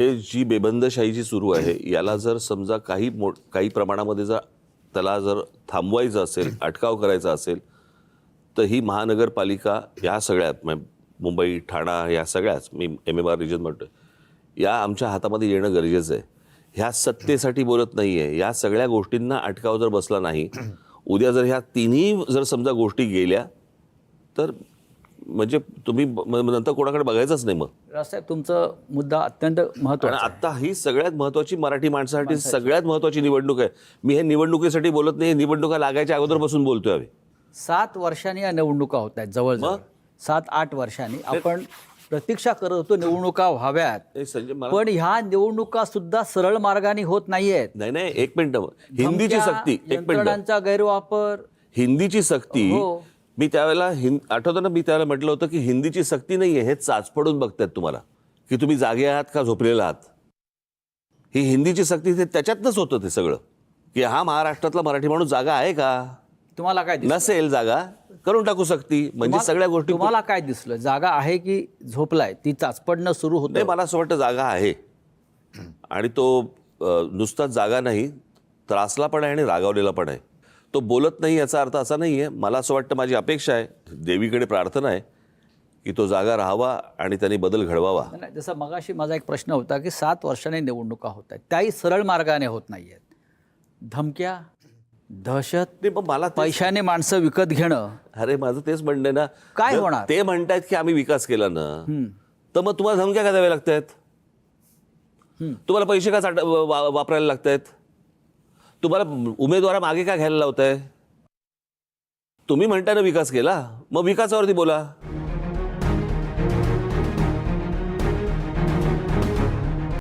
हे जी बेबंदशाही जी सुरू आहे याला जर समजा काही प्रमाणामध्ये जर त्याला जर थांबवायचं असेल, अटकाव करायचा असेल, तर ही महानगरपालिका या सगळ्यात मुंबई, ठाणा या सगळ्याच मी MMR रिजन म्हणतोय, या आमच्या हातामध्ये येणं गरजेचं आहे. ह्या सत्तेसाठी बोलत नाहीये. या सगळ्या गोष्टींना अटकाव जर बसला नाही, उद्या जर ह्या तिन्ही जर समजा गोष्टी गेल्या तर म्हणजे तुम्ही नंतर कोणाकडे बघायचंच नाही. मग राजसाहेब, तुमचा मुद्दा अत्यंत महत्त्वाचा आणि आता ही सगळ्यात महत्त्वाची मराठी माणसासाठी सगळ्यात महत्त्वाची निवडणूक आहे. मी हे निवडणुकीसाठी बोलत नाही, निवडणुका लागायच्या अगोदरपासून बोलतोय आम्ही. 7 वर्षांनी या निवडणुका होत आहेत, जवळजवळ 7-8 वर्षांनी आपण प्रतीक्षा करत होतो निवडणुका व्हाव्यात. संजय पण ह्या निवडणुका सुद्धा सरळ मार्गाने होत नाहीयेत. नाही, एक मिनिट. हिंदीची सक्ती, एक मिनिट, यंत्रणांचा गैरवापर, हिंदीची सक्ती. हो. मी त्यावेळेला आठवतं ना, मी त्यावेळेला म्हटलं होतं की हिंदीची सक्ती नाहीये, हे चाचपडून बघतायत तुम्हाला की तुम्ही जागे आहात का झोपलेला आहात. ही हिंदीची सक्ती ते त्याच्यातनंच होतं ते सगळं, की हा महाराष्ट्रातला मराठी माणूस जागा आहे का, तुम्हाला काय दिसलं? नसेल जागा करून टाकू सक्ती. म्हणजे सगळ्या गोष्टी तुम्हाला काय दिसलं? जागा आहे की झोपलाय? ती चाचपडणं सुरू होतं. नाही, मला असं वाटतं जागा आहे. आणि तो नुसताच जागा नाही, त्रासला पण आहे आणि रागावलेला पण आहे. तो बोलत नाही याचा अर्थ असा नाही आहे. मला असं वाटतं, माझी अपेक्षा आहे, देवीकडे प्रार्थना आहे की तो जागा राहावा आणि त्यांनी बदल घडवावा. नाही, जसं मगाशी माझा एक प्रश्न होता की 7 वर्षांनी निवडणुका होत आहेत, त्याही सरळ मार्गाने होत नाही आहेत. धमक्या, दहशत, नाही, पण मला पैशाने माणसं विकत घेणं. अरे माझं तेच म्हणणं आहे ना. काय जर होणार? ते म्हणतायत की आम्ही विकास केला ना, तर मग तुम्हाला धमक्या का द्याव्या लागतायत? तुम्हाला पैसे का वापरायला लागतायत? तुम्हाला उमेदवारा मागे का घ्यायला लावताय? तुम्ही म्हणताय ना विकास केला, मग विकासावरती बोला.